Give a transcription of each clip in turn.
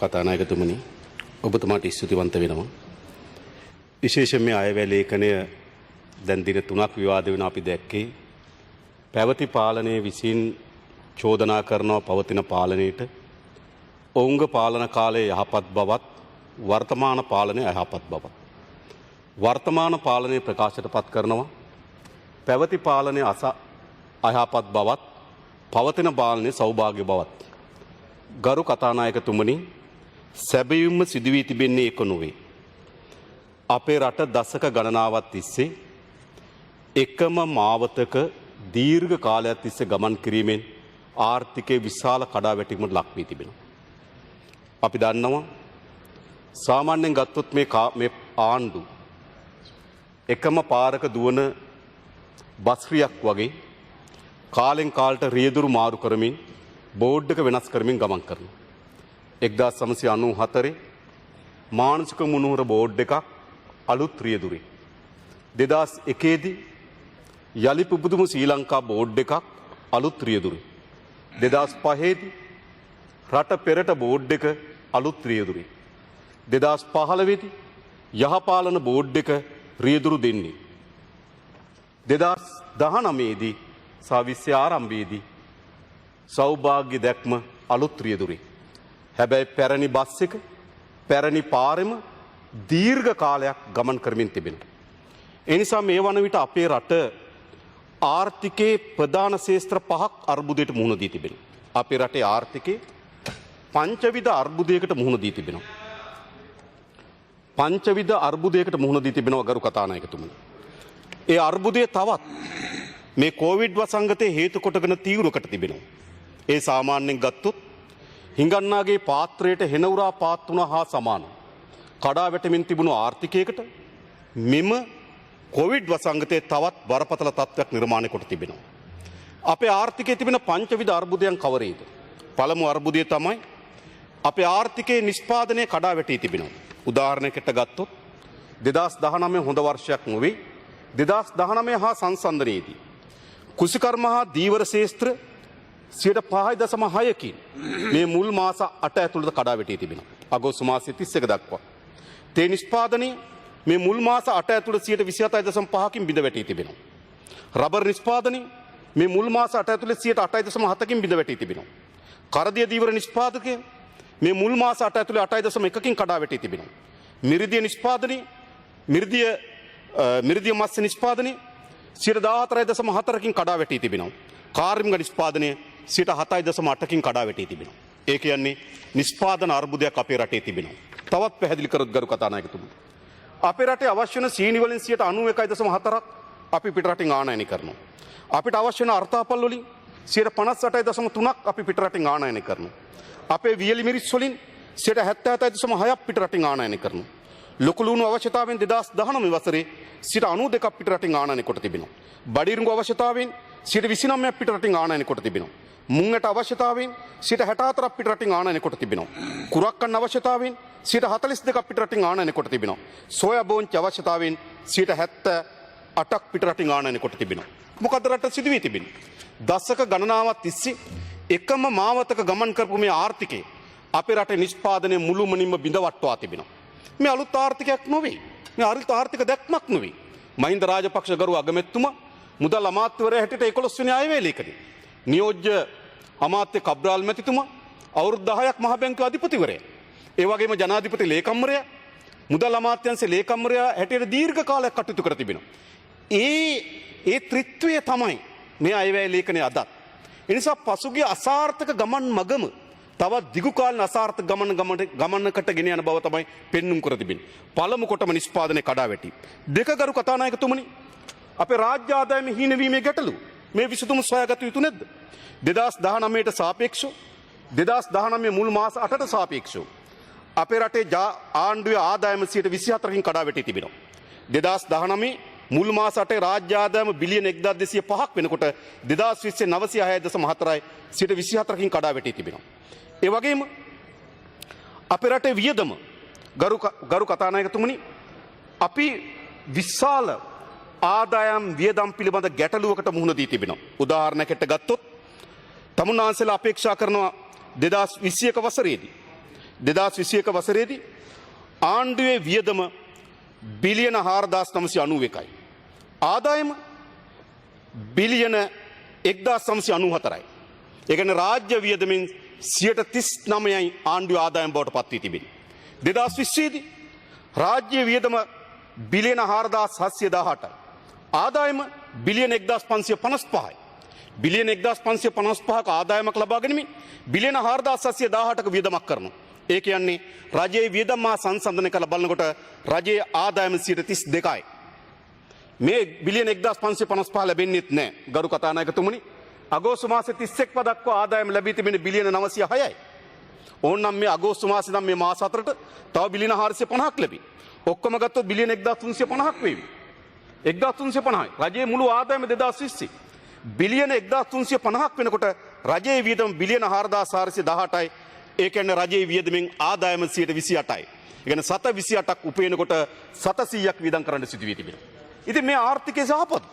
කතානායකතුමනි ඔබතුමාට ස්තුතිවන්ත වෙනවා. විශේෂයෙන් මේ අයවැය ලේඛනය දැන් දින 3ක් විවාද වෙන අපි දැක්කේ පැවති පාලනයේ විසින් චෝදනා කරනවා පවතින පාලනයේට ඔවුන්ගේ පාලන කාලයේ යහපත් බවත් වර්තමාන පාලනයේ අයහපත් බවත්. වර්තමාන පාලනයේ ප්‍රකාශයටපත් කරනවා පැවති පාලනයේ අයහපත් බවත් පවතින පාලනයේ සෞභාග්‍ය බවත්. ගරු කතානායකතුමනි සැබවින්ම සිදු වී තිබෙන්නේ ඒක නොවේ. අපේ රට දශක ගණනාවක් තිස්සේ එකම මාවතක දීර්ඝ කාලයක් තිස්සේ ගමන් කිරීමෙන් ආර්ථිකයේ විශාල කඩාවැටීමකට ලක් වී තිබෙනවා. අපි දන්නවා සාමාන්‍යයෙන් ගත්තොත් මේ ආණ්ඩු එකම පාරක දුවන බස්රියක් වගේ කාලෙන් කාලට රියදුරු මාරු කරමින් බෝඩ් එක වෙනස් කරමින් ගමන් කරනවා. 1994 මානසික මුනුවර බෝඩ් එකක් අලුත් රියදුරේ. 2001 දී යලි පුබුදුම ශ්‍රී ලංකා බෝඩ් එකක් අලුත් රියදුරේ. 2005 දී රට පෙරට බෝඩ් එක අලුත් රියදුරේ. 2015 දී යහපාලන බෝඩ් එක රියදුරු දෙන්නේ. 2019 දී සාවිස්්‍ය ආරම්භයේදී සෞභාග්‍ය දැක්ම අලුත් රියදුරේ. හැබැයි පැරණි බස් එක පැරණි පාරෙම දීර්ඝ කාලයක් ගමන් කරමින් තිබෙනවා. ඒ නිසා මේ වන විට අපේ රට ආර්ථිකයේ ප්‍රධාන ශේෂ්ත්‍ර 5ක් අර්බුදයට මුහුණ දී තිබෙනවා. අපේ රටේ ආර්ථිකයේ පංචවිධ අර්බුදයකට මුහුණ දී තිබෙනවා. පංචවිධ අර්බුදයකට මුහුණ දී තිබෙනවා ගරු කතානායකතුමනි. ඒ අර්බුදය තවත් මේ කොවිඩ් වසංගතයේ හේතු කොටගෙන තීව්‍රකට තිබෙනවා. ඒ සාමාන්‍යයෙන් ගත්තොත් හිඟන්නාගේ පාත්‍රයට හෙනවුරා පාත් වුණා හා සමාන කඩා වැටෙමින් තිබුණු ආර්ථිකයකට මෙම කොවිඩ් වසංගතයේ තවත් බරපතල තත්ත්වයක් නිර්මාණය කොට තිබෙනවා. අපේ ආර්ථිකයේ තිබෙන පංචවිධ අර්බුදයන් කවරේද? පළමු අර්බුදය තමයි අපේ ආර්ථිකයේ නිෂ්පාදනය කඩා වැටී තිබෙනවා. උදාහරණයකට ගත්තොත් 2019 හොඳ වර්ෂයක් නොවේ. 2019 හා සංසන්දනයේදී කුසිකර්ම හා දීවර ශේෂ්ත්‍ර 5.6කින් මේ මුල් මාස 8 ඇතුළත කඩා වැටී තිබෙනවා. අගෝස්තු මාසයේ 31 දක්වා. තේ නිෂ්පාදනයේ මේ මුල් මාස 8 ඇතුළත 27.5කින් බිඳ වැටී තිබෙනවා. රබර් නිෂ්පාදනයේ මේ මුල් මාස 8 ඇතුළත 8.7කින් බිඳ වැටී තිබෙනවා. කරදිය දීවර නිෂ්පාදකය මේ මුල් මාස 8 ඇතුළේ 8.1කින් කඩා වැටී තිබෙනවා. මිරිදිය නිෂ්පාදනයේ මිරිදිය මත්ස්‍ය නිෂ්පාදනයේ 14.4කින් කඩා වැටී තිබෙනවා. කාර්මික නිෂ්පාදනයේ 7.8කින් කඩා වැටී තිබෙනවා. ඒ කියන්නේ නිෂ්පාදන අර්බුදයක් අපේ රටේ තිබෙනවා. තවත් පැහැදිලි කරොත් ගරු කතානායකතුමනි. අපේ රටේ අවශ්‍ය වෙන සීනි වලින් 91.4ක් අපි පිටරටින් ආනයනය කරනවා. අපිට අවශ්‍ය වෙන අර්ථාපල් වලින් 58.3ක් අපි පිටරටින් ආනයනය කරනවා. අපේ වියලි මිරිස් වලින් 77.6ක් පිටරටින් ආනයනය කරනවා. ලොකු ලුණු අවශ්‍යතාවෙන් 2019 වසරේ 92ක් පිටරටින් ආනයනය කොට තිබෙනවා. බඩිරුඟු අවශ්‍යතාවෙන් 29ක් පිටරටින් ආනයනය කොට තිබෙනවා. මුංගට අවශ්‍යතාවෙන් 64ක් පිටරටින් ආනයනය කොට තිබෙනවා. කුරක්කන් අවශ්‍යතාවෙන් 42ක් පිටරටින් ආනයනය කොට තිබෙනවා. සෝයා බෝංචි අවශ්‍යතාවෙන් 78ක් පිටරටින් ආනයනය කොට තිබෙනවා. මොකද රට සිදු වී තිබෙන්නේ? දශක ගණනාවක් තිස්සේ එකම මාවතක ගමන් කරපු මේ ආර්ථිකය අපේ රටේ නිෂ්පාදනයේ මුළුමනින්ම බිඳවට්ටවා තිබෙනවා. මේ අලුත් ආර්ථිකයක් නොවේ. මේ අලුත් ආර්ථික දැක්මක් නොවේ. මහින්ද රාජපක්ෂ ගරු අගමැතිතුමා මුදල් අමාත්‍යවරයා හැටියට 11 වෙනි අයවැය ලේකදී නියෝජ්‍ය අමාත්‍ය කබ්‍රාල් මැතිතුමා අවුරුදු 10ක් මහ බැංකුවේ අධිපතිවරයා. ඒ වගේම ජනාධිපති ලේකම්වරයා මුදල් අමාත්‍යාංශයේ ලේකම්වරයා හැටියට දීර්ඝ කාලයක් කටයුතු කර තිබෙනවා. ඒ ත්‍රිත්වය තමයි මේ අයවැය ලේඛනයේ අදත්. ඒ නිසා පසුගිය අසාර්ථක ගමන් මගම තවත් දිගු කාලන අසාර්ථක ගමනකට ගෙන යන බව තමයි පෙන්눔 කර තිබෙන්නේ. පළමු කොටම නිෂ්පාදනයේ කඩා වැටි. දෙක ගරු කතානායකතුමනි අපේ රාජ්‍ය ආදායම හීනවීමේ ගැටලුව මේ විසඳුම සොයාගත යුතු නැද්ද? 2019ට සාපේක්ෂව 2019 මුල් මාස 8ට සාපේක්ෂව අපේ රටේ ආණ්ඩුවේ ආදායම 24කින් කඩා වැටී තිබෙනවා. 2019 මුල් මාස 8 රාජ්‍ය ආදායම බිලියන 1205ක් වෙනකොට 2020 906.4යි 24කින් කඩා වැටී තිබෙනවා. ඒ වගේම අපේ රටේ වියදම ගරු කතානායකතුමනි අපි විශාල ආදායම් වියදම් පිළිබඳ ගැටලුවකට මුහුණ දී තිබෙනවා. උදාහරණයකට ගත්තොත් තමුන්නාන්සේලා අපේක්ෂා කරනවා 2021 වසරේදී 2021 වසරේදී ආණ්ඩුවේ වියදම බිලියන 4991යි. ආදායම බිලියන 1994යි. ඒ කියන්නේ රාජ්‍ය වියදමෙන් 39යි ආණ්ඩුවේ ආදායම බවට පත් වී තිබෙනවා. 2020 දී රාජ්‍ය වියදම බිලියන 4718යි. ආදායම බිලියන 1555යි. බිලියන 1555ක ආදායමක් ලබා ගැනීම බිලියන 4718ක වියදමක් කරනවා. ඒ කියන්නේ රජයේ වියදම සංසන්දනය කළ බලනකොට රජයේ ආදායම 32යි. මේ බිලියන 1555 ලැබෙන්නේත් නැහැ. ගරු කතානායකතුමනි, අගෝස්තු මාසේ 31 දක්වා ආදායම ලැබී තිබෙන්නේ බිලියන 906යි. ඕනනම් මේ අගෝස්තු මාසේ නම් මේ මාස හතරට තව බිලියන 450ක් ලැබි. ඔක්කොම ගත්තොත් බිලියන 1350ක් වේවි. 1350යි. රජයේ මුළු ආදායම 2020 බිලියන 1350ක් වෙනකොට රජයේ වියදම බිලියන 4418යි. ඒ කියන්නේ රජයේ වියදමෙන් ආදායම 28යි. ඒ කියන්නේ 728ක් උපයනකොට 700ක් වියදම් කරන්න සිදු වී තිබෙනවා. ඉතින් මේ ආර්ථිකයේ සාපත්.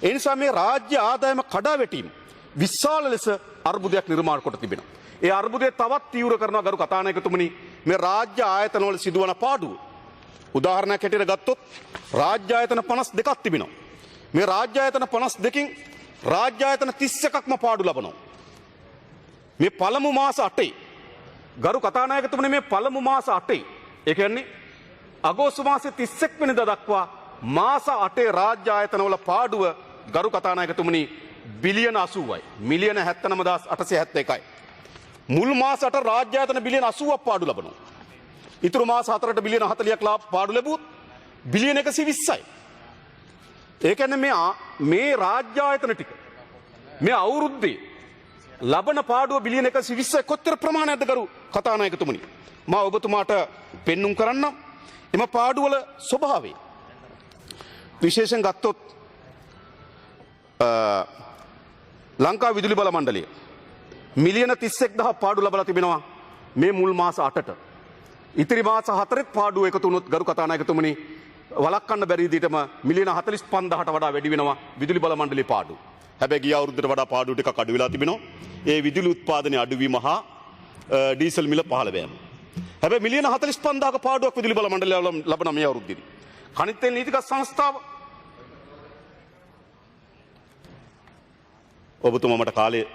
ඒ නිසා මේ රාජ්‍ය ආදායම කඩාවැටීම විශාල ලෙස අර්බුදයක් නිර්මාණය කොට තිබෙනවා. ඒ අර්බුදය තවත් තීව්‍ර කරනවා ගරු කතානායකතුමනි මේ රාජ්‍ය ආයතනවල සිදුවන පාඩුව. උදාහරණයක් හැටියට ගත්තොත් රාජ්‍ය ආයතන 52ක් තිබෙනවා. මේ රාජ්‍ය ආයතන 52කින් රාජ්‍ය ආයතන 31ක්ම පාඩු ලබනවා. මේ පළමු මාස 8යි ගරු කතානායකතුමනි මේ පළමු මාස 8යි ඒ කියන්නේ අගෝස්තු මාසේ 31 වෙනිදා දක්වා මාස 8 රාජ්‍ය ආයතනවල පාඩුව ගරු කතානායකතුමනි බිලියන 80යි. මිලියන 79871යි. මුල් මාස 8 රාජ්‍ය ආයතන බිලියන 80ක් පාඩු ලබනවා. ඉතුරු මාස 4ට බිලියන 40ක් පාඩු ලැබුවොත් බිලියන 120යි. ඒ කියන්නේ මේ රාජ්‍ය ආයතන ටික මේ අවුරුද්දේ ලබන පාඩුව බිලියන 120යි කොච්චර ප්‍රමාණයක්ද ගරු කතානායකතුමනි? මා ඔබතුමාට පෙන්눔 කරන්නම් එම පාඩුවල ස්වභාවය. විශේෂයෙන් ගත්තොත් ලංකා විදුලි බල මණ්ඩලය මිලියන 31000 පාඩු ලබලා තිබෙනවා මේ මුල් මාස 8ට. ඉතිරි මාස 4ත් පාඩුව එකතු වුණොත් ගරු කතානායකතුමනි වළක්වන්න බැරි විදිහටම මිලියන 45000ට වඩා වැඩි වෙනවා විදුලි බල මණ්ඩලයේ පාඩුව. හැබැයි ගිය අවුරුද්දට වඩා පාඩුව ටිකක් අඩු වෙලා තිබෙනවා. ඒ විදුලි උත්පාදනයේ අඩුවීම හා ඩීසල් මිල පහළ වෑම. හැබැයි මිලියන 45000ක පාඩුවක් විදුලි බල මණ්ඩලය ලබන මේ අවුරුද්දේදී. කනිත් තෙල් නීතිගත සංස්ථාව ඔබතුමා මට කාලේ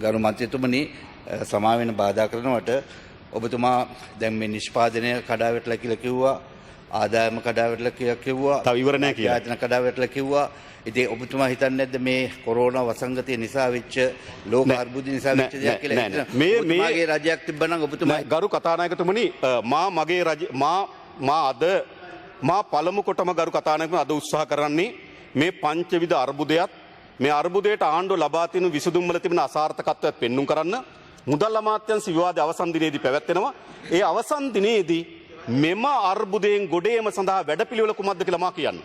ගරු මන්ත්‍රීතුමනි සමාවෙන්න බාධා කරනවට ඔබතුමා දැන් මේ නිෂ්පාදනය කඩාවැටලා කියලා කිව්වා, ආදායම කඩාවැටලා කියලා කිව්වා, තව ඉවර නැහැ කියලා. ආයතන කඩාවැටලා කිව්වා. ඉතින් ඔබතුමා හිතන්නේ නැද්ද මේ කොරෝනා වසංගතය නිසා වෙච්ච ලෝක අර්බුද නිසා වෙච්ච දෙයක් කියලා? මේගේ රජයක් තිබ්බනම් ඔබතුමා ගරු කතානායකතුමනි මගේ රජ මා පළමු කොටම ගරු කතානායකතුමනි අද උත්සාහ කරන්නේ මේ පංචවිධ අර්බුදයත් මේ අර්බුදයට ආණ්ඩුව ලබා තියෙන විසඳුම් වල තිබෙන අසාර්ථකත්වයක් පෙන්눔 කරන්න මුදල් අමාත්‍යාංශ විවාදයේ අවසන් දිනේදී පැවැත්වෙනවා. ඒ අවසන් දිනේදී මෙම අර්බුදයෙන් ගොඩේම සඳහා වැඩපිළිවෙල කුමක්ද කියලා මා කියන්න.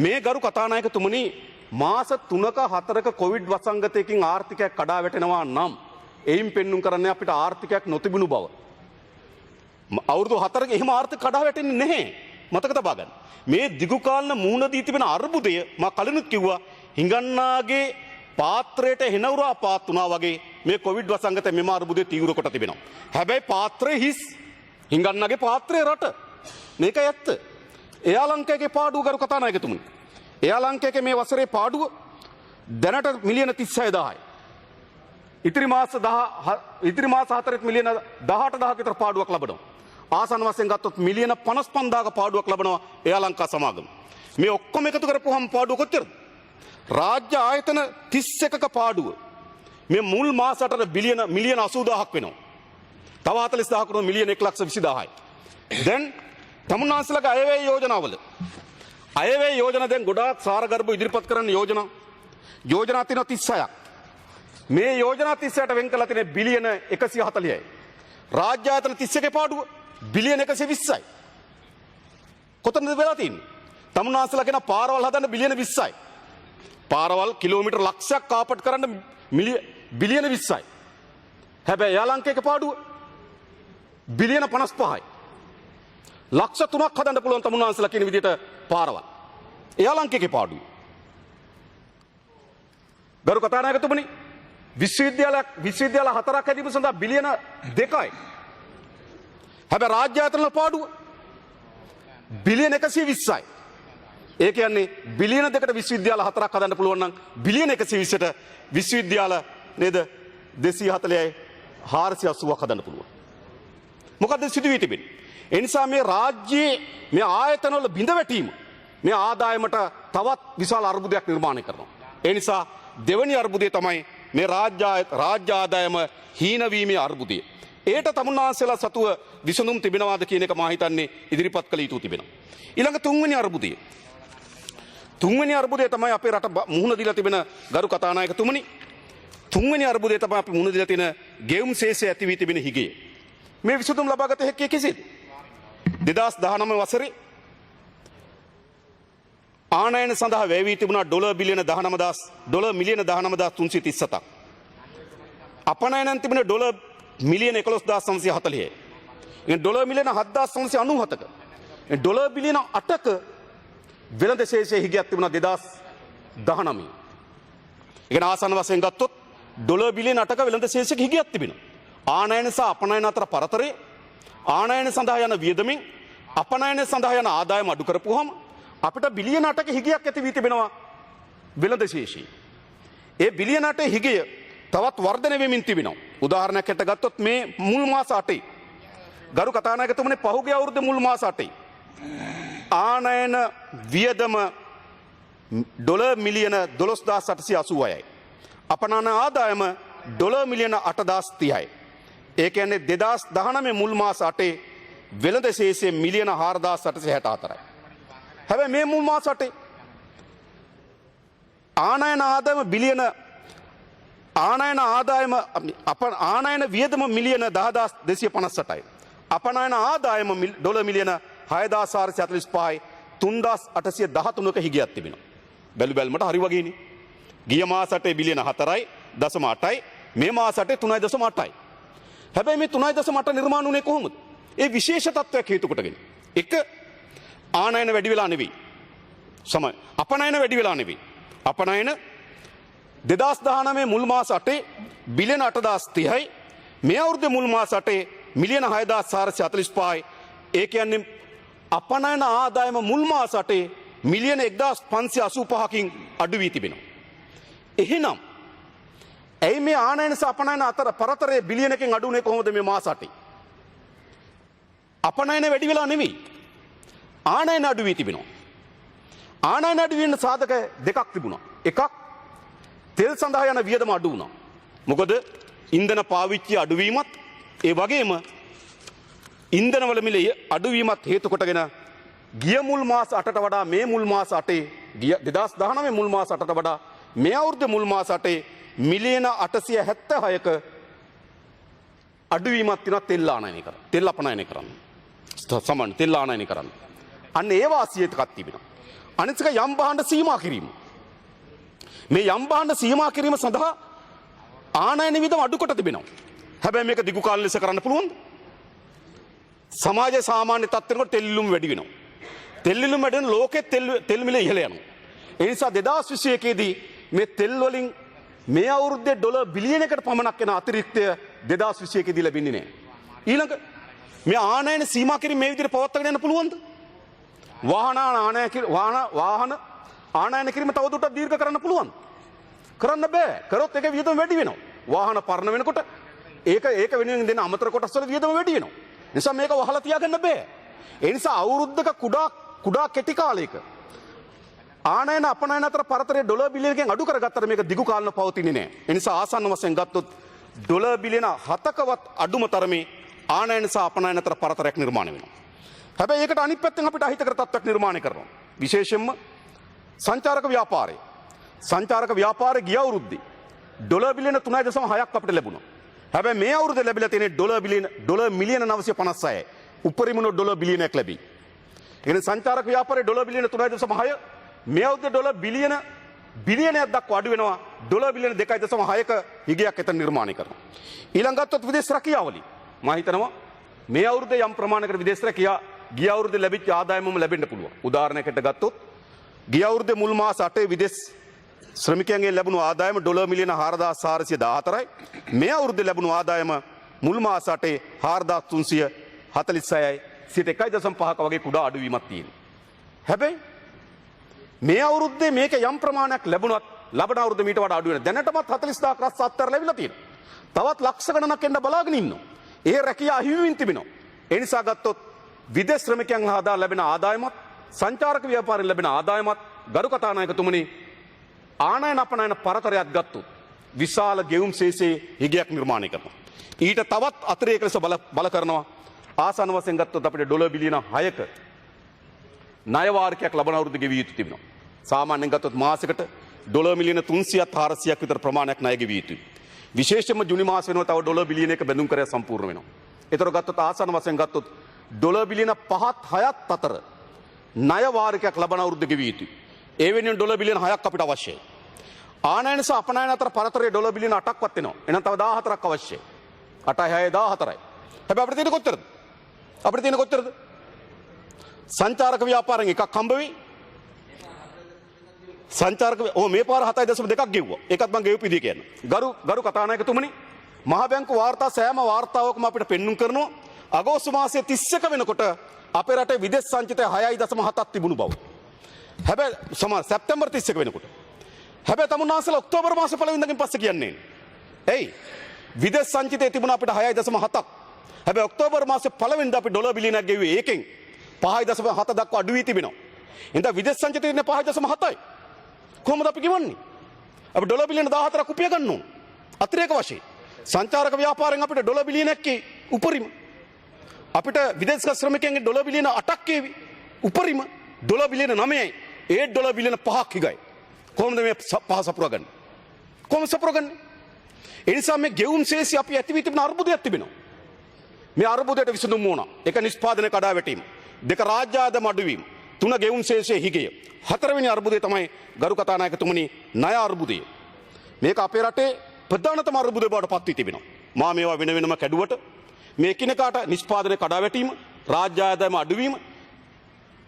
මේ ගරු කතානායකතුමනි මාස 3ක 4ක කොවිඩ් වසංගතයකින් ආර්ථිකයක් කඩා වැටෙනවා නම් එයින් පෙන්눔 කරන්නේ අපිට ආර්ථිකයක් නොතිබුණු බව. අවුරුදු 4ක එහෙම ආර්ථික කඩා වැටෙන්නේ නැහැ. මතක තබා ගන්න. මේ දිගු කාලන මූණ දී තිබෙන අර්බුදය මා කලිනුත් කිව්වා හිඟන්නාගේ පාත්‍රයට හෙනවුරා පාත් වුණා වගේ මේ කොවිඩ් වසංගතය මෙම අර්බුදය තීව්‍ර කොට තිබෙනවා. හැබැයි පාත්‍රය හිස්. හිඟන්නාගේ පාත්‍රය රට. මේක ඇත්ත. එයා ලංකාවේ පාඩුව ගරු කතානායකතුමනි. එයා ලංකාවේ මේ වසරේ පාඩුව දැනට මිලියන 36000යි. ඉතිරි මාස 4 මිලියන 18000ක විතර පාඩුවක් ලබනවා. ආසන්න වශයෙන් ගත්තොත් මිලියන 55000ක පාඩුවක් ලබනවා එයා ලංකා සමාගම. මේ ඔක්කොම එකතු කරපුවම පාඩුව කොච්චරද? රාජ්‍ය ආයතන 31ක පාඩුව මේ මුල් මාස 8ට මිලියන 80000ක් වෙනවා. තව 40000ක් වුණා මිලියන 120000යි. දැන් තමුන්නාන්සලගේ අයවැය යෝජනාවල අයවැය යෝජනා දැන් ගොඩාක් සාරගර්භ ඉදිරිපත් කරන්න යෝජනා තියෙනවා 36ක්. මේ යෝජනා 36ට වෙන් කරලා තියෙන බිලියන 140යි. රාජ්‍ය ආයතන 31 පාඩුව බිලියන 120යි. කොතනද වෙලා තියෙන්නේ? තමුන්නාන්සලා කියන පාරවල් හදන්න බිලියන 20යි. පාරවල් කිලෝමීටර් ලක්ෂයක් කාපට් කරන්න බිලියන 20යි. හැබැයි යා ලංකාවේ පාඩුව බිලියන 55යි. ලක්ෂ 3ක් හදන්න පුළුවන් තමුන්නාන්සලා කියන විදිහට පාරවල්. යා ලංකාවේ පාඩුව. ගරු කතානායකතුමනි විශ්වවිද්‍යාල 4ක් හැදීම සඳහා බිලියන 2යි. හැබැයි රාජ්‍ය ආයතන පාඩුව බිලියන 120යි. ඒ කියන්නේ බිලියන 2කට විශ්වවිද්‍යාල 4ක් හදන්න පුළුවන් නම් බිලියන 120ට විශ්වවිද්‍යාල නේද 240යි 480ක් හදන්න පුළුවන්. මොකද්ද සිදු වී තිබෙන්නේ? ඒ නිසා මේ රාජ්‍යයේ මේ ආයතනවල බිඳ වැටීම මේ ආදායමට තවත් විශාල අර්බුදයක් නිර්මාණය කරනවා. ඒ නිසා දෙවැනි අර්බුදය තමයි මේ රාජ්‍ය ආදායම හීන වීමේ අර්බුදය. ඒට තමුන්නාන්සේලා සතුව විසඳුම් තිබෙනවාද කියන එක මා හිතන්නේ ඉදිරිපත් කළ යුතු තිබෙනවා. ඊළඟ තුන්වෙනි අර්බුදය. තුන්වෙනි අර්බුදය තමයි අපේ රට මුහුණ දීලා තිබෙන ගරු කතානායකතුමනි. තුන්වෙනි අර්බුදය තමයි අපි මුහුණ දීලා තියෙන ගෙවුම් ශේෂය ඇති වී තිබෙන හිගය. මේ විසඳුම් ලබාගත හැකි කෙසේද? 2019 වසරේ ආනයන සඳහා වැය වී තිබුණා ඩොලර් මිලියන 19337ක්. අපනයනන් තිබෙන ඩොලර් මිලියන 11940යි. ඩොලර් මිලියන 7997ක. ඩොලර් බිලියන 8ක වෙළඳ ශේෂයේ හිගයක් තිබුණා 2019. ඉගෙන ආසන්න වශයෙන් ගත්තොත් ඩොලර් බිලියන 8ක වෙළඳ ශේෂයක හිගයක් තිබෙනවා. ආනයන සහ අපනයන අතර පරතරය ආනයන සඳහා යන වියදමින් අපනයන සඳහා යන ආදායම අඩු කරපුවාම අපිට බිලියන 8ක හිගයක් ඇති වී තිබෙනවා වෙළඳ ශේෂයේ. ඒ බිලියන 8 හිගය තවත් වර්ධනය වෙමින් තිබෙනවා. උදාහරණයක් ඇට ගත්තොත් මේ මුල් මාස 8 ගරු කතානායකතුමනි පහුගිය අවුරුද්දේ මුල් මාස 8 ආනයන වියදම ඩොලර් මිලියන 12880යි. අපනයන ආදායම ඩොලර් මිලියන 8030යි. ඒ කියන්නේ 2019 මුල් මාස 8 වෙළඳ ශේෂය මිලියන 4864යි. හැබැයි මේ මුල් මාස 8 ආනයන ආදායම ආනයන වියදම මිලියන 10258යි. අපනයන ආදායම ඩොලර් මිලියන 6445යි. 3813ක හිගයක් තිබෙනවා. බැලුමට හරි වගේනේ. ගිය මාස 8 බිලියන 4.8යි මේ මාස 8 3.8යි. හැබැයි මේ 3.8 නිර්මාණය වුණේ කොහොමද? ඒ විශේෂ තත්ත්වයක් හේතු කොටගෙන. එක ආනයන වැඩි වෙලා නෙවෙයි. අපනයන වැඩි වෙලා නෙවෙයි. අපනයන 2019 මුල් මාස 8 බිලියන 8030යි. මේ අවුරුද්දේ මුල් මාස 8 මිලියන 6445යි. ඒ කියන්නේ අපනයන ආදායම මුල් මාස 8 මිලියන 1585කින් අඩු වී තිබෙනවා. එහෙනම් ඇයි මේ ආනයන සහ අපනයන අතර පරතරය බිලියනකින් අඩු වුණේ කොහොමද මේ මාස 8? අපනයන වැඩි වෙලා නෙවෙයි. ආනයන අඩු වී තිබෙනවා. ආනයන අඩු වෙන්න සාධක දෙකක් තිබුණා. එකක් තෙල් සඳහා යන වියදම අඩු වුණා. මොකද ඉන්ධන පාවිච්චිය අඩුවීමත් ඒ වගේම ඉන්ධනවල මිල අඩුවීමත් හේතු කොටගෙන ගිය මුල් මාස 8ට වඩා මේ මුල් මාස 8 2019 මුල් මාස 8ට වඩා මේ අවුරුද්දේ මුල් මාස 8 මිලියන 876ක අඩුවීමක් තියෙනවා තෙල් ආනයනය කරන්න. තෙල් අපනයනය කරන්න. සමාන තෙල් ආනයනය කරන්න. අන්න ඒ වාසිය එකක් තිබෙනවා. අනිත් එක යම් භාණ්ඩ සීමා කිරීම. මේ යම් භාණ්ඩ සීමා කිරීම සඳහා ආනයන වියදම අඩු කොට තිබෙනවා. හැබැයි මේක දිගු කාල ලෙස කරන්න පුළුවන්ද? සමාජයේ සාමාන්‍ය තත්ත්වයකට තෙල් ඉල්ලුම වැඩි වෙනවා. තෙල් ඉල්ලුම වැඩි වෙන ලෝකෙත් තෙල් මිල ඉහළ යනවා. ඒ නිසා 2021 දී මේ තෙල් වලින් මේ අවුරුද්දේ ඩොලර් බිලියනයකට පමණක් වෙන අතිරික්තය 2021 දී ලැබෙන්නේ නැහැ. ඊළඟ මේ ආනයන සීමා කිරීම මේ විදිහට පවත්වාගෙන යන්න පුළුවන්ද? වාහන ආනයන කිරීම තවදුරටත් දීර්ඝ කරන්න පුළුවන්. කරන්න බෑ. කරොත් ඒක වියදම වැඩි වෙනවා. වාහන පරණ වෙනකොට ඒක වෙනුවෙන් දෙන අමතර කොටස් වල වියදම වැඩි වෙනවා. නිසා මේක වහලා තියාගන්න බෑ. ඒ නිසා අවුරුද්දක කුඩා කෙටි කාලයක ආනයන අපනයන අතර පරතරය ඩොලර් බිලියනකින් අඩු කරගත්තට මේක දිගු කාලන පවතින්නේ නැහැ. ඒ නිසා ආසන්න වශයෙන් ගත්තොත් ඩොලර් බිලියන 7කවත් අඩුම තරමේ ආනයන සහ අපනයන අතර පරතරයක් නිර්මාණය වෙනවා. හැබැයි ඒකට අනිත් පැත්තෙන් අපිට අහිතකර තත්ත්වයක් නිර්මාණය කරනවා. විශේෂයෙන්ම සංචාරක ව්‍යාපාරය. සංචාරක ව්‍යාපාරය ගිය අවුරුද්දේ ඩොලර් බිලියන 3.6ක් අපිට ලැබුණා. හැබැයි මේ අවුරුද්දේ ලැබිලා තියෙන ඩොලර් මිලියන 956යි. උපරිම ඩොලර් බිලියනයක් ලැබී. ඒ සංචාරක ව්‍යාපාරයේ ඩොලර් බිලියන 3.6 මේ අවුරුද්දේ ඩොලර් බිලියනයක් දක්වා අඩු වෙනවා. ඩොලර් බිලියන 2.6ක හිගයක් එතන නිර්මාණය කරනවා. ඊළඟ ගත්තොත් විදේශ රැකියාවලින් මම හිතනවා මේ අවුරුද්දේ යම් ප්‍රමාණයකට විදේශ රැකියා ගිය අවුරුද්දේ ලැබිච්ච ආදායමම ලැබෙන්න පුළුවන්. උදාහරණයකට ගත්තොත් ගිය අවුරුද්දේ මුල් මාස 8 විදේශ ශ්‍රමිකයන්ගේ ලැබුණු ආදායම ඩොලර් මිලියන 4414යි. මේ අවුරුද්දේ ලැබුණු ආදායම මුල් මාස 8 4346යි. සිට 1.5ක වගේ කුඩා අඩුවීමක් තියෙනවා. හැබැයි මේ අවුරුද්දේ මේක යම් ප්‍රමාණයක් ලැබුණත් ලබන අවුරුද්දේ මීට වඩා අඩු වෙනවා. දැනටමත් 40000ක් රස් අත්තර ලැබිලා තියෙනවා. තවත් ලක්ෂ ගණනක් එන්න බලාගෙන ඉන්නවා. ඒ රැකියාව අහිමිවෙමින් තිබෙනවා. ඒ නිසා ගත්තොත් විදේශ ශ්‍රමිකයන් හදා ලැබෙන ආදායමත් සංචාරක ව්‍යාපාරයෙන් ලැබෙන ආදායමත් ගරු කතානායකතුමනි ආනයන අපනයන පරතරයක් ගත්තොත් විශාල ගෙවුම් ශේෂයේ හිගයක් නිර්මාණය කරනවා. ඊට තවත් අතිරේක ලෙස බල කරනවා. ආසන්න වශයෙන් ගත්තොත් අපිට ඩොලර් බිලියන 6ක ණය වාරිකයක් ලබන අවුරුද්දේ ගෙවිය යුතු තිබෙනවා. සාමාන්‍යයෙන් ගත්තොත් මාසෙකට ඩොලර් මිලියන 300ත් 400ක් විතර ප්‍රමාණයක් ණය ගෙවිය යුතුයි. විශේෂයෙන්ම ජුනි මාස වෙනවා තව ඩොලර් බිලියන 1 බැඳුම් කරය සම්පූර්ණ වෙනවා. ඒතර ගත්තොත් ආසන්න වශයෙන් ගත්තොත් ඩොලර් බිලියන 5ත් 6ත් අතර ණය වාරිකයක් ලබන අවුරුද්දේ ගෙවිය යුතුයි. ඒ වෙනුවෙන් ඩොලර් බිලියන 6ක් අපිට අවශ්‍යයි. ආනයන සහ අපනයන අතර පරතරය ඩොලර් බිලියන 8ක්වත් වෙනවා. එහෙනම් තව 14ක් අවශ්‍යයි. 8යි 6යි 14යි. හැබැයි අපිට තියෙන කොච්චරද? අපිට තියෙන කොච්චරද? සංචාරක ව්‍යාපාරයෙන් එකක් හම්බ වෙයි. සංචාරක මේ පාර 7.2ක් ගෙව්වා. ඒකත් මම ගෙවපු විදිය කියන්නේ. ගරු කතානායකතුමනි මහ බැංකු වාර්තා සෑම වාර්තාවකම අපිට පෙන්눔 කරනවා අගෝස්තු මාසයේ 31 වෙනකොට අපේ රටේ විදේශ සංචිතය 6.7ක් තිබුණු බව. හැබැයි සැප්තැම්බර් 31 වෙනකොට. හැබැයි තමුන්නාසලා ඔක්තෝබර් මාසේ පළවෙනිදාකින් පස්සේ කියන්නේ. එයි විදේශ සංචිතය තිබුණා අපිට 6.7ක්. හැබැයි ඔක්තෝබර් මාසේ පළවෙනිදා අපි ඩොලර් බිලියනක් ගෙවුවේ ඒකෙන් 5.7 දක්වා අඩු වී තිබෙනවා. එහෙනම් විදේශ සංචිතය ඉන්නේ 5.7යි. කොහොමද අපි ගෙවන්නේ? අපි ඩොලර් බිලියන 14ක් උපය ගන්න ඕන. අතිරේක වශයෙන් සංචාරක ව්‍යාපාරයෙන් අපිට ඩොලර් බිලියනක් උපරිම අපිට විදේශ ශ්‍රමිකයන්ගේ ඩොලර් බිලියන 8ක් උපරිම ඩොලර් බිලියන 9යි. ඒ ඩොලර් බිලියන 5ක් හිගයි. කොහොමද මේ පහ සපුරගන්නේ? කොහොමද සපුරගන්නේ? ඒ නිසා මේ ගෙවුම් ශේෂය අපි ඇති වී තිබෙන අර්බුදයක් තිබෙනවා. මේ අර්බුදයට විසඳුම් ඕන. එක නිෂ්පාදන කඩා වැටීම. දෙක රාජ්‍ය ආදායම අඩුවීම. තුන ගෙවුම් ශේෂයේ හිගය. හතරවෙනි අර්බුදය තමයි ගරු කතානායකතුමනි ණය අර්බුදය. මේක අපේ රටේ ප්‍රධානතම අර්බුදය බවට පත් වී තිබෙනවා. මා මේවා වෙන වෙනම කැඩුවට මේ එකිනෙකාට නිෂ්පාදනය කඩා වැටීම, රාජ්‍ය ආදායම අඩුවීම,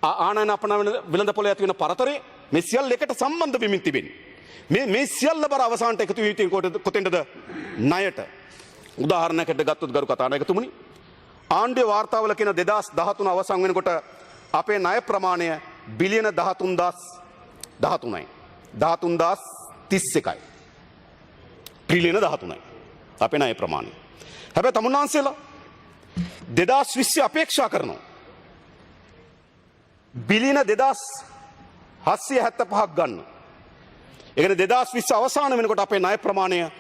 ආනයන අපනයන වෙළඳ පොලේ ඇති වෙන පරතරය මේ සියල්ල එකට සම්බන්ධ වෙමින් තිබෙන්නේ. මේ සියල්ල බර අවසානට එකතු වී තියෙන්නේ කොතෙන්ද? ණයට. උදාහරණයකට ගත්තොත් ගරු කතානායකතුමනි ආණ්ඩුවේ වාර්තාවල කියන 2013 අවසන් වෙනකොට අපේ ණය ප්‍රමාණය බිලියන 13,013යි. 13,031යි. ට්‍රිලියන 13යි. අපේ ණය ප්‍රමාණය. හැබැයි තමුන්නාන්සේලා 2020 අපේක්ෂා කරනවා. බිලියන 2,775ක් ගන්න. ඒ කියන්නේ 2020 අවසාන වෙනකොට අපේ ණය ප්‍රමාණය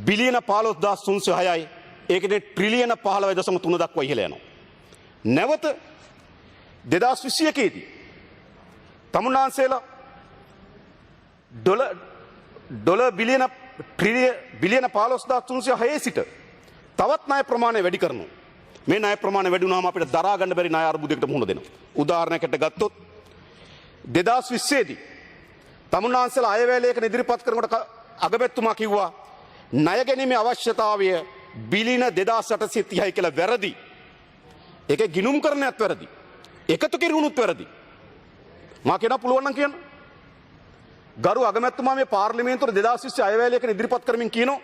බිලියන 15,306යි. ඒකනේ ට්‍රිලියන 15.3 දක්වා ඉහළ යනවා. නැවත 2021 දී තමුන්නාන්සේලා ඩොලර් බිලියන 15,306 සිට තවත් ණය ප්‍රමාණය වැඩි කරනවා. මේ ණය ප්‍රමාණය වැඩි වුණාම අපිට දරා ගන්න බැරි ණය අර්බුදයකට මුහුණ දෙනවා. උදාහරණයකට ගත්තොත් 2020 දී තමුන්නාන්සේලා අයවැයලයක ඉදිරිපත් කරනකොට අගමැතිතුමා කිව්වා ණය ගැනීමේ අවශ්‍යතාවය බිලියන 2,830යි කියලා වැරදි. ඒකේ ගිණුම් කරන්නත් වැරදි. එකතු කිරුණුත් වැරදි. මා කියන්න පුළුවන් නම් කියන්න. ගරු අගමැතිතුමා මේ පාර්ලිමේන්තුවේ 2020 අයවැයලයක ඉදිරිපත් කරමින් කියනවා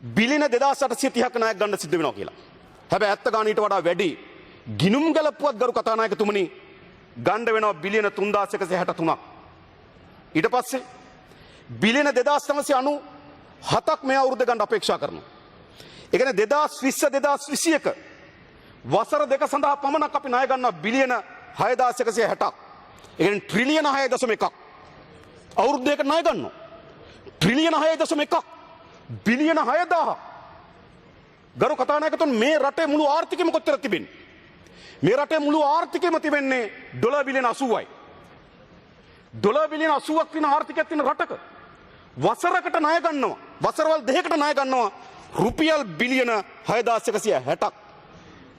බිලියන 2,830ක ණයක් ගන්න සිද්ධ වෙනවා කියලා. හැබැයි ඇත්ත ගන්න ඊට වඩා වැඩි. ගිණුම් ගලපුවත් ගරු කතානායකතුමනි ගන්න වෙනවා බිලියන 3,163ක්. ඊට පස්සේ බිලියන 2,997ක් මේ අවුරුද්ද ගන්න අපේක්ෂා කරනවා. ඒ කියන්නේ 2020 2021 වසර දෙක සඳහා පමණක් අපි ණය ගන්නවා බිලියන 6,160ක්. ඒ කියන්නේ ට්‍රිලියන 6.1ක්. අවුරුද්දයකට ණය ගන්නවා. ට්‍රිලියන 6.1ක්. බිලියන 6,000ක්. ගරු කතානායකතුන් මේ රටේ මුළු ආර්ථිකයම කොච්චර තිබෙන්නේ? මේ රටේ මුළු ආර්ථිකයම තිබෙන්නේ ඩොලර් බිලියන 80යි. ඩොලර් බිලියන 80ක් තියෙන ආර්ථිකයක් තියෙන රටක වසරකට ණය ගන්නවා. වසරවල් දෙකකට ණය ගන්නවා රුපියල් බිලියන 6,160ක්.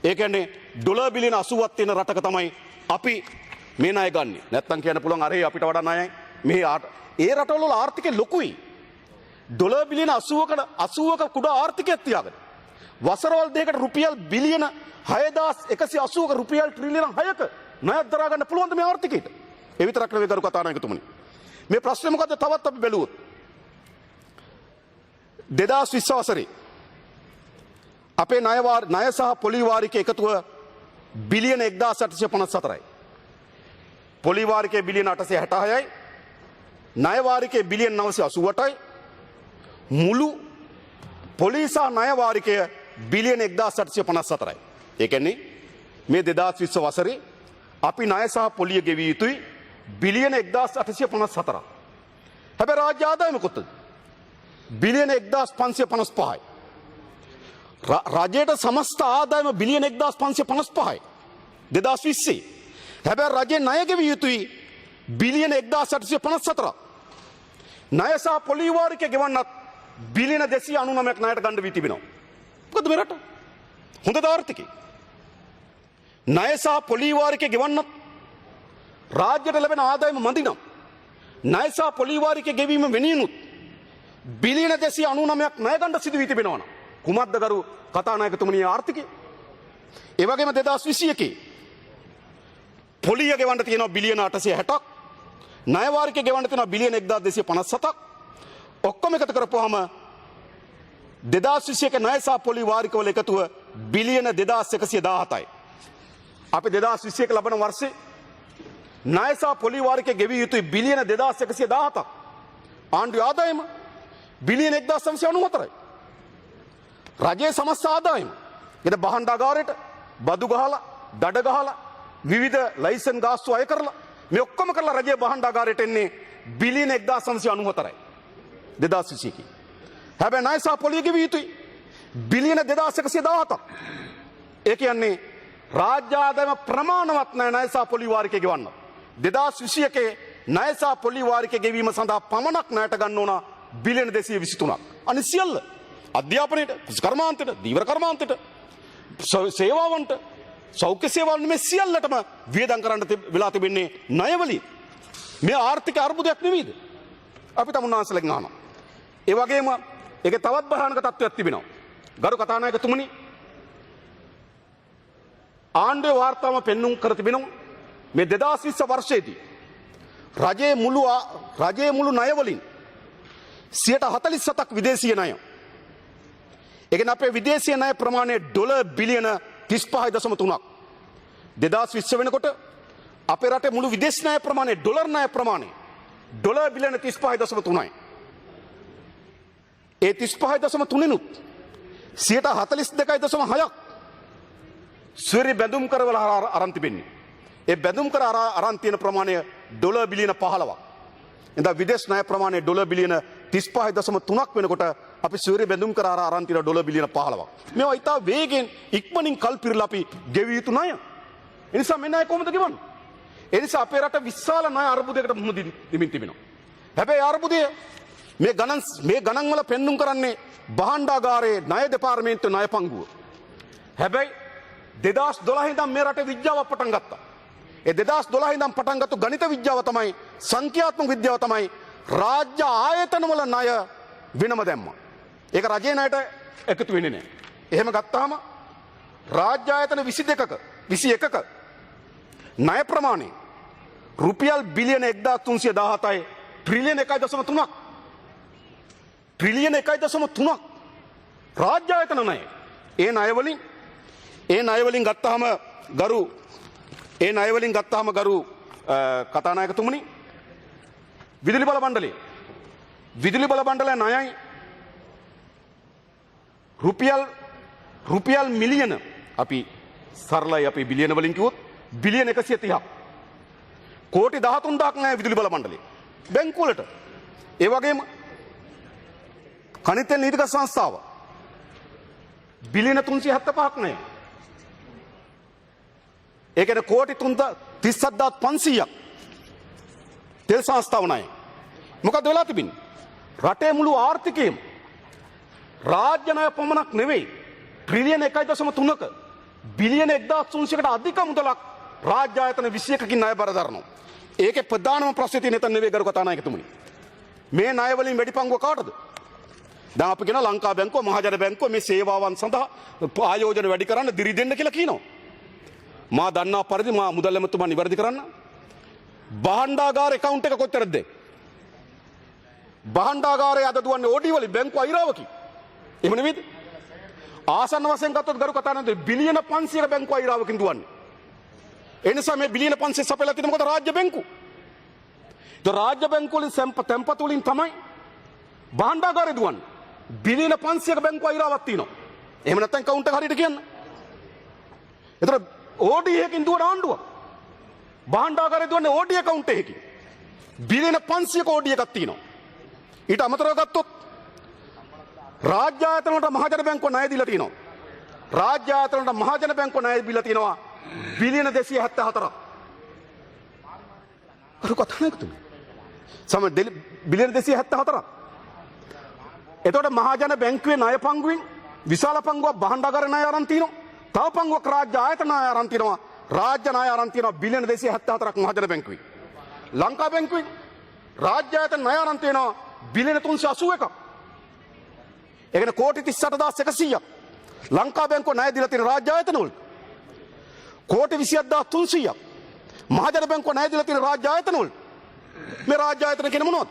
ඒ කියන්නේ ඩොලර් බිලියන 80ක් තියෙන රටක තමයි අපි මේ ණය ගන්නෙ. නැත්තම් කියන්න පුළුවන් අරේ අපිට වඩා ණයයි. මේ ඒ රටවල ආර්ථිකය ලොකුයි. ඩොලර් බිලියන 80ක කුඩා ආර්ථිකයක් තියාගෙන වසරවල් දෙකකට රුපියල් බිලියන 6,180ක රුපියල් ට්‍රිලියන 6ක ණයක් දරා ගන්න පුළුවන්ද මේ ආර්ථිකයට? ඒ විතරක් නෙවෙයි ගරු කතානායකතුමනි. මේ ප්‍රශ්නේ මොකද්ද තවත් අපි බැලුවොත් 2020 වසරේ අපේ ණය සහ පොලි වාරික එකතුව බිලියන 1854යි. පොලි වාරිකයේ බිලියන 866යි. ණය වාරිකයේ බිලියන 988යි. මුළු පොලි සහ ණය වාරිකය බිලියන 1854යි. ඒ කියන්නේ මේ 2020 වසරේ අපි ණය සහ පොලිය ගෙවිය යුතුයි බිලියන 1854ක්. හැබැයි රාජ්‍ය ආදායම කොතනද? බිලියන 1555යි. රජයට සමස්ත ආදායම බිලියන 1555යි 2020. හැබැයි රජයේ ණය ගෙවිය යුතුයි බිලියන 1854ක්. ණය සහ පොලි වාරිකය ගෙවන්නත් බිලියන 299ක් ණයට ගන්න වී තිබෙනවා. මොකද මේ රට? හොඳ ආර්ථිකය. ණය සහ පොලි වාරිකය ගෙවන්නත් රාජ්‍යයට ලැබෙන ආදායම මදි නම් ණය සහ පොලි වාරිකය ගෙවීම වෙනුවෙනුත් බිලියන 299ක් ණය ගන්න සිදු වී තිබෙනවා නම් කුමක්ද ගරු කතානායකතුමනි ආර්ථිකය? ඒ වගේම 2021 පොලිය ගෙවන්න තියෙනවා බිලියන 860ක්, ණය වාරිකය ගෙවන්න තියෙනවා බිලියන 1257ක්. ඔක්කොම එකතු කරපුවාම 2021 ණය සහ පොලි වාරිකවල එකතුව බිලියන 2117යි. අපි 2021 ලබන වර්ෂේ ණය සහ පොලි වාරිකය ගෙවිය යුතුයි බිලියන 2117ක්. ආණ්ඩුවේ ආදායම බිලියන 1994යි. රජයේ සමස්ත ආදායම ඊට බහණ්ඩාගාරයට බදු ගහලා දඩ ගහලා විවිධ ලයිසන් ගාස්තු අය කරලා මේ ඔක්කොම කරලා රජයේ බහණ්ඩාගාරයට එන්නේ බිලියන 1994යි 2021. හැබැයි ණය සහ පොලිය ගෙවිය යුතුයි බිලියන 2117ක්. ඒ කියන්නේ රාජ්‍ය ආදායම ප්‍රමාණවත් නැහැ ණය සහ පොලි වාරිකය ගෙවන්න. 2021 ණය සහ පොලි වාරිකය ගෙවීම සඳහා පමණක් ණයට ගන්න ඕන බිලියන 223ක්. අනිත් සියල්ල අධ්‍යාපනයට, කර්මාන්තයට, දීවර කර්මාන්තයට, සේවාවන්ට, සෞඛ්‍ය සේවාවන් මේ සියල්ලටම වියදම් කරන්න වෙලා තිබෙන්නේ ණය වලින්. මේ ආර්ථික අර්බුදයක් නෙවෙයිද? අපි තමුන්නාන්සලගෙන් අහනවා. ඒ වගේම ඒකේ තවත් භයානක තත්ත්වයක් තිබෙනවා. ගරු කතානායකතුමනි, ආණ්ඩුවේ වාර්තාවම පෙන්눔 කර තිබෙනවා මේ 2020 වර්ෂයේදී රජයේ මුළු ණය වලින් 47%ක් විදේශීය ණය. ඒ කියන්නේ අපේ විදේශීය ණය ප්‍රමාණය ඩොලර් බිලියන 35.3ක්. 2020 වෙනකොට අපේ රටේ මුළු විදේශ ණය ප්‍රමාණය ඩොලර් ණය ප්‍රමාණය ඩොලර් බිලියන 35.3යි. ඒ 35.3නුත් 42.6ක් සුවරි බැඳුම් කරවල අරන් තිබෙන්නේ. ඒ බැඳුම් කර අරන් තියෙන ප්‍රමාණය ඩොලර් බිලියන 15ක්. එඳා විදේශ ණය ප්‍රමාණය ඩොලර් බිලියන 35.3ක් වෙනකොට අපි සුවරි බැඳුම් කර අරන් තියෙන ඩොලර් බිලියන 15ක්. මේවා ඉතා වේගෙන් ඉක්මනින් කල් පිරලා අපි ගෙවිය යුතු ණය. ඒ නිසා මේ ණය කොහොමද ගෙවන්නේ? ඒ නිසා අපේ රට විශාල ණය අර්බුදයකට මුහුණ දෙමින් තිබෙනවා. හැබැයි අර්බුදය මේ ගණන් වල පෙන්눔 කරන්නේ බහණ්ඩාගාරයේ ණය දෙපාර්තමේන්තුවේ ණය පංගුව. හැබැයි 2012 ඉඳන් මේ රටේ විද්‍යාව පටන් ගත්තා. ඒ 2012 ඉඳන් පටන් ගත්තු ගණිත විද්‍යාව තමයි, සංඛ්‍යාත්මක විද්‍යාව තමයි රාජ්‍ය ආයතන වල ණය වෙනම දැම්මා. ඒක රජයේ ණයට එකතු වෙන්නේ නැහැ. එහෙම ගත්තාම රාජ්‍ය ආයතන 21ක ණය ප්‍රමාණය රුපියල් බිලියන 1317යි ට්‍රිලියන 1.3ක්. ට්‍රිලියන 1.3ක් රාජ්‍ය ආයතන ණය. ඒ ණය වලින් ගත්තාම ගරු කතානායකතුමනි, විදුලි බල මණ්ඩලය ණයයි රුපියල් මිලියන, අපි සරලයි අපි බිලියන වලින් කිව්වොත් බිලියන 130ක්. කෝටි 13000ක් ණය විදුලි බල මණ්ඩලය බැංකුවලට. ඒ වගේම කනිත නීතිගත සංස්ථාව බිලියන 375ක් ණය. ඒ කියන්නේ කෝටි 37500ක් තෙල් සංස්ථාව ණය. මොකද වෙලා තිබෙන්නේ? රටේ මුළු ආර්ථිකයම රාජ්‍ය ණය පමණක් නෙවෙයි ට්‍රිලියන 1.3ක බිලියන 1300කට අධික මුදලක් රාජ්‍ය ආයතන 21කින් ණය බර දරනවා. ඒකේ ප්‍රධානම ප්‍රශ්නේ තියෙන එතන නෙවෙයි ගරු කතානායකතුමනි. මේ ණය වලින් වැඩි පංගුව කාටද? දැන් අපි කියන ලංකා බැංකුව, මහජන බැංකුව මේ සේවාවන් සඳහා ආයෝජන වැඩි කරන්න දිරි දෙන්න කියලා කියනවා. මා දන්නා පරිදි මා මුදල් ඇමතුමා නිවැරදි කරන්න. බහණ්ඩාගාර account එක කොච්චරද? භාණ්ඩාගාරය අද දුවන්නේ ඕඩි වලින් බැංකු අයිරාවකි. එහෙම නෙවෙයිද? ආසන්න වශයෙන් ගත්තොත් ගරු කතානායකතුමනි බිලියන 500ක බැංකු අයිරාවකින් දුවන්නේ. ඒ නිසා මේ බිලියන 500 සපයලා තියෙන මොකද රාජ්‍ය බැංකු. ඒ රාජ්‍ය බැංකු වලින් තැන්පතු වලින් තමයි භාණ්ඩාගාරය දුවන්නේ. බිලියන 500ක බැංකු අයිරාවක් තියෙනවා. එහෙම නැත්නම් කවුන්ට් එක හරියට කියන්න. ඒතර ඕඩි එකකින් දුවන ආණ්ඩුව. භාණ්ඩාගාරය දුවන්නේ ඕඩි account එකකින්. බිලියන 500ක ඕඩි එකක් තියෙනවා. ඊට අමතරව ගත්තොත් රාජ්‍ය ආයතන වලට මහජන බැංකුව ණය දීලා තියෙනවා. රාජ්‍ය ආයතන වලට මහජන බැංකුව ණය දීලා තියෙනවා බිලියන 274ක්. අර කතානායකතුමනි. බිලියන 274ක්. එතකොට මහජන බැංකුවේ ණය පංගුවෙන් විශාල පංගුවක් භාණ්ඩාගාර ණය අරන් තිනවා. තව පංගුවක් රාජ්‍ය ආයතන ණය අරන් තිනවා. රාජ්‍ය ණය අරන් තිනවා බිලියන 274ක් මහජන බැංකුවේ. ලංකා බැංකුවේ රාජ්‍ය ආයතන ණය අරන් තිනවා බිලියන 381ක්. ඒ කියන්නේ කෝටි 38100ක්. ලංකා බැංකුව ණය දීලා තියෙන රාජ්‍ය ආයතන වලට. කෝටි 27300ක්. මහජන බැංකුව ණය දීලා තියෙන රාජ්‍ය ආයතන වලට. මේ රාජ්‍ය ආයතන කියන්නේ මොනවද?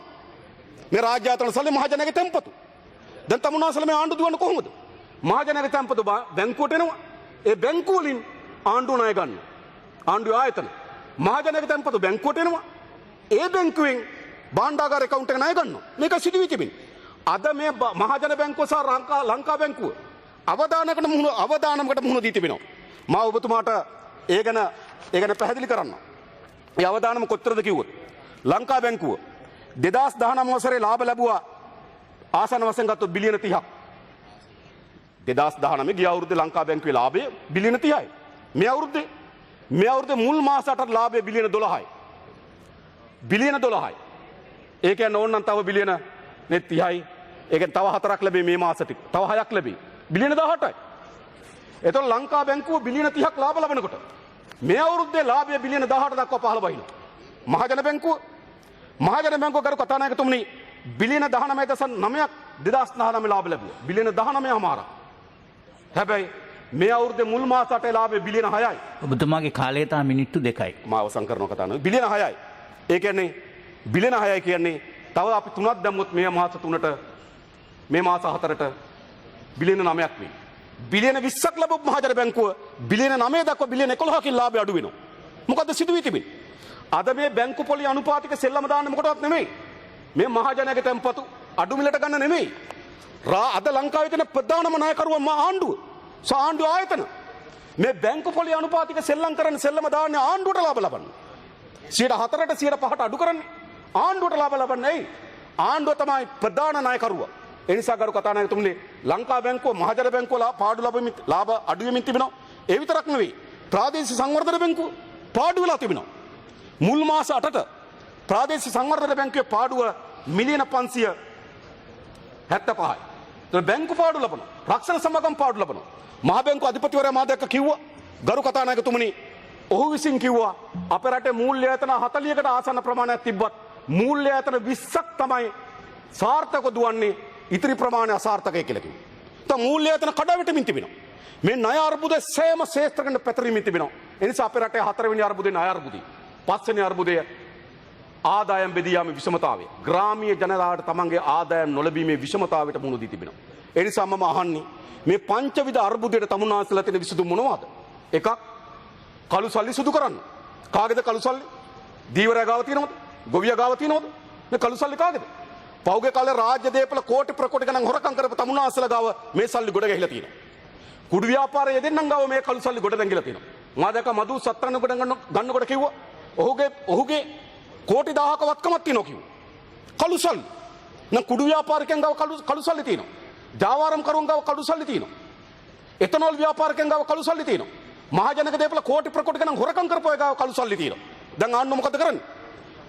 මේ රාජ්‍ය ආයතන සල්ලි මහජනගේ තැන්පතු. දැන් තමුන්නාසල මේ ආණ්ඩුව දුවන්නේ කොහොමද? මහජනගේ තැන්පතු බැංකුවට එනවා. ඒ බැංකුව වලින් ආණ්ඩුව ණය ගන්නවා. ආණ්ඩුවේ ආයතන. මහජනගේ තැන්පතු බැංකුවට එනවා. ඒ බැංකුවෙන් භාණ්ඩාගාර account එක ණය ගන්නවා. මේක සිදුවී තිබෙනවා. අද මේ මහජන බැංකුව සහ ලංකා බැංකුව අවදානමකට මුහුණ දී තිබෙනවා. මා ඔබතුමාට ඒ ගැන පැහැදිලි කරන්න. ඒ අවදානම කොච්චරද කිව්වොත් ලංකා බැංකුව 2019 වසරේ ලාභ ලැබුවා ආසන්න වශයෙන් ගත්තොත් බිලියන 30ක්. 2019 ගිය අවුරුද්දේ ලංකා බැංකුවේ ලාභය බිලියන 30යි. මේ අවුරුද්දේ මුල් මාස 8ට ලාභය බිලියන 12යි. බිලියන 12යි. ඒ කියන්නේ ඕනනම් තව බිලියන 30යි. ඒ කියන්නේ තව 4ක් ලැබෙයි මේ මාසෙට. තව 6ක් ලැබෙයි. බිලියන 18යි. එතකොට ලංකා බැංකුව බිලියන 30ක් ලාභ ලබනකොට මේ අවුරුද්දේ ලාභය බිලියන 18 දක්වා පහළ බහිනවා. මහජන බැංකුව කරු කතානායකතුමනි බිලියන 19.9ක් 2019 ලාභ ලැබුවා. බිලියන 19මාරක්. හැබැයි මේ අවුරුද්දේ මුල් මාස 8 ලාභය බිලියන 6යි. ඔබතුමාගේ කාලය තා මිනිත්තු 2යි. මම අවසන් කරනවා කතානායක. බිලියන 6යි. ඒ කියන්නේ බිලියන 6යි කියන්නේ තව අපි 3ක් දැම්මොත් මේ මාස 3ට මේ මාස 4ට බිලියන 9ක් වෙයි. බිලියන 20ක් ලැබපු මහජන බැංකුව බිලියන 9 දක්වා බිලියන 11කින් ලාභය අඩු වෙනවා. මොකද්ද සිදුවී තිබෙන්නේ? අද මේ බැංකු පොලි අනුපාතික සෙල්ලම දාන්න මොකටවත් නෙමෙයි. මේ මහජනගේ තැන්පතු අඩු මිලට ගන්න නෙමෙයි. අද ලංකාවේ තියෙන ප්‍රධානම නායකරුවා ආණ්ඩුව. ආණ්ඩුව ආයතන. මේ බැංකු පොලි අනුපාතික සෙල්ලම් කරන සෙල්ලම දාන්නේ ආණ්ඩුවට ලාභ ලබන්න. 4%ට 5%ට අඩු කරන්නේ ආණ්ඩුවට ලාභ ලබන්නේ ඇයි? ආණ්ඩුව තමයි ප්‍රධාන නායකරුවා. ඒ නිසා ගරු කතානායකතුමනි ලංකා බැංකුව මහජන බැංකුව පාඩු ලැබෙමින් ලාභ අඩු වෙමින් තිබෙනවා. ඒ විතරක් නෙවෙයි ප්‍රාදේශීය සංවර්ධන බැංකුව පාඩු වෙලා තිබෙනවා. මුල් මාස 8ට ප්‍රාදේශීය සංවර්ධන බැංකුවේ පාඩුව මිලියන 575යි. ඒ බැංකු පාඩු ලබනවා. රක්ෂණ සමාගම් පාඩු ලබනවා. මහ බැංකු අධිපතිවරයා මා දැක්ක කිව්වා ගරු කතානායකතුමනි ඔහු විසින් කිව්වා අපේ රටේ මූල්‍ය ආයතන 40කට ආසන්න ප්‍රමාණයක් තිබ්බත් මූල්‍ය ආයතන 20ක් තමයි සාර්ථක දුවන්නේ. ඉතිරි ප්‍රමාණය අසාර්ථකයි කියලා කිව්වා. තම මූල්‍ය ආයතන කඩාවැටෙමින් තිබෙනවා. මේ ණය අර්බුද සෑම ශේත්‍රයකට පැතිරෙමින් තිබෙනවා. ඒ නිසා අපේ රටේ 4 වෙනි අර්බුදේ ණය අර්බුදය. 5 වෙනි අර්බුදය ආදායම් බෙදී යාමේ විෂමතාවය. ග්‍රාමීය ජනතාවට තමන්ගේ ආදායම් නොලැබීමේ විෂමතාවයට මුහුණ දී තිබෙනවා. ඒ නිසා මම අහන්නේ මේ පංචවිධ අර්බුදයට තමුන්නාන්සලා තියෙන විසඳුම මොනවද? එකක් කළු සල්ලි සුදු කරන්න. කාගේද කළු සල්ලි? දීවරයා ගාව තියෙනවද? ගොවියා ගාව තියෙනවද? මේ කළු සල්ලි කාගේද? පෞගේ කාලේ රාජ්‍ය දේපල කෝටි ප්‍රකෝටි ගණන් හොරකම් කරපු තමුන්නාන්සලා ගාව මේ සල්ලි ගොඩ ගැහිලා තියෙනවා. කුඩු ව්‍යාපාරයේ යෙදෙන්නම් ගාව මේ කළු සල්ලි ගොඩ දැංගිලා තියෙනවා. මා දැක්ක මදු සත්‍රන්න ගොඩ ගන්නකොට කිව්වා ඔහුගේ කෝටි 1000ක වත්කමක් තියෙනවා කිව්වා. කළු සල්ලි. නම් කුඩු ව්‍යාපාරිකයන් ගාව කළු සල්ලි තියෙනවා. ජාවාරම් කරුවන් ගාව කළු සල්ලි තියෙනවා. එතනෝල් ව්‍යාපාරිකයන් ගාව කළු සල්ලි තියෙනවා. මහජනක දේපල කෝටි ප්‍රකෝටි ගණන් හොරකම් කරපු අය ගාව කළු සල්ලි තියෙනවා. දැන් ආණ්ඩුව මොකද කරන්නේ?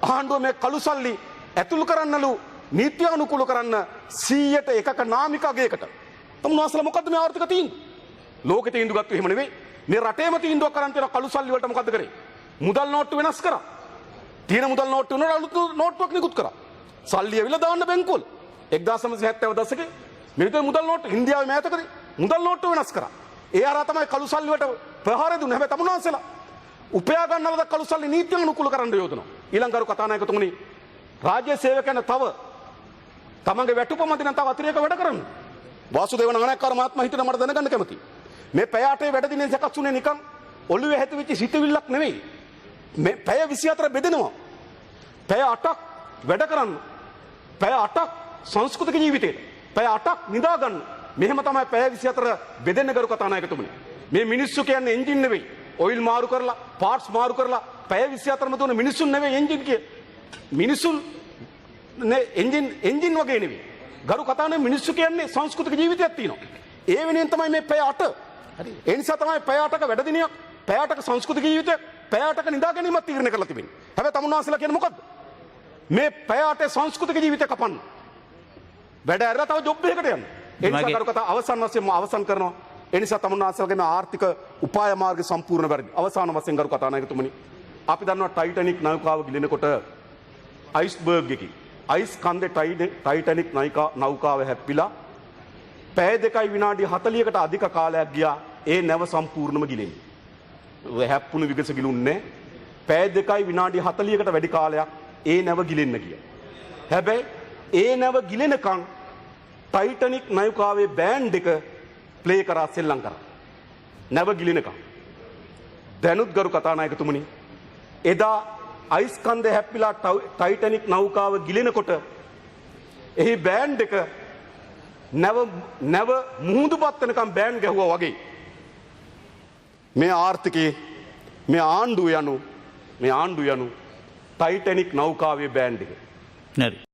ආණ්ඩුව මේ කළු සල්ලි ඇතුළු කරන්නලු නීති අනුකූල කරන්න 100ට එකක නාමික අගයකට. තමුන්නාන්සලා මොකද්ද මේ ආර්ථික තීන්දුව? ලෝකෙ තීන්දුව ගත්තු එහෙම නෙවෙයි. මේ රටේම තීන්දුවක් කරන් තියෙන කළු සල්ලි වලට මොකද්ද කරේ? මුදල් නෝට්ටු වෙනස් කරා. තියෙන මුදල් නෝට්ටු වල අලුත් නෝට්ටුවක් නිකුත් කරා. සල්ලි ඇවිල්ලා දාන්න බැංකුවල. 1970 දශකේ මේ විදිහේ මුදල් නෝට්ටු ඉන්දියාවේ මෑත කරේ. මුදල් නෝට්ටු වෙනස් කරා. ඒ අර තමයි කළු සල්ලි වලට ප්‍රහාරය දුන්නේ. හැබැයි තමුන්නාන්සලා උපයා ගන්නවද කළු සල්ලි නීති අනුකූල කරන්න යොදනවා. ඊළඟ කරු කතානායකතුමනි රාජ්‍ය සේවකයන් තව තමන්ගේ වැටුප මත නැත්නම් අතිරේක වැඩ කරන්න. වාසුදේව නානායක්කාර මහත්මයා හිටින මට දැනගන්න කැමතියි. මේ පැය 8 වැඩ දිනේ සකස් වුණේ නිකන් ඔළුවේ හැතිවිච්ච සිතවිල්ලක් නෙවෙයි. මේ පැය 24 බෙදෙනවා. පැය 8ක් වැඩ කරන්න. පැය 8ක් සංස්කෘතික ජීවිතේට. පැය 8ක් නිදා ගන්න. මෙහෙම තමයි පැය 24 බෙදෙන්න කරු කතානායකතුමනි. මේ මිනිස්සු කියන්නේ එන්ජින් නෙවෙයි. ඔයිල් මාරු කරලා, පාර්ට්ස් මාරු කරලා පැය 24ම දුන්න මිනිස්සුන් නෙවෙයි එන්ජින් කිය. මිනිස්සුන් නේ එන්ජින් වගේ නෙවෙයි. ගරු කතානේ මිනිස්සු කියන්නේ සංස්කෘතික ජීවිතයක් තියෙනවා. ඒ වෙනුවෙන් තමයි මේ පැය 8. හරි. ඒ නිසා තමයි පැය 8ක වැඩ දිනයක්, පැය 8ක සංස්කෘතික ජීවිතයක්, පැය 8ක නිදා ගැනීමක් තීරණය කරලා තිබෙනවා. හැබැයි තමුන්නාසලා කියන්නේ මොකද්ද? මේ පැය 8 සංස්කෘතික ජීවිතය කපන්න. වැඩ ඇරලා තව ජොබ් එකකට යන්න. ඒ නිසා කරු කතා අවසන් වශයෙන්ම අවසන් කරනවා. ඒ නිසා තමුන්නාසලගේ මේ ආර්ථික උපාය මාර්ග සම්පූර්ණ වැරදි. අවසාන වශයෙන් කරු කතානායකතුමනි අපි දන්නවා ටයිටැනික් නෞකාව ගිලෙනකොට අයිස්බර්ග් එකේ අයිස් කන්දේ ටයිටැනික් නෞකාව හැප්පිලා පැය 2 විනාඩි 40කට අධික කාලයක් ගියා ඒ නැව සම්පූර්ණම ගිලෙන්නේ. හැප්පුණු විගස ගිලුන්නේ පැය 2 විනාඩි 40කට වැඩි කාලයක් ඒ නැව ගිලෙන්න ගියා. හැබැයි ඒ නැව ගිලෙනකන් ටයිටැනික් නෞකාවේ බෑන්ඩ් එක ප්ලේ කරා සෙල්ලම් කරා. නැව ගිලෙනකන්. දැනුත් ගරු කතානායකතුමනි එදා අයිස් කන්දේ හැප්පිලා ටයිටැනික් නෞකාව ගිලෙනකොට එහි බෑන්ඩ් එක නැව මුහුදුපත් වෙනකම් බෑන්ඩ් ගැහුවා වගේ මේ ආර්ථිකයේ මේ ආණ්ඩුව යනු ටයිටැනික් නෞකාවේ බෑන්ඩ් එක. නේද?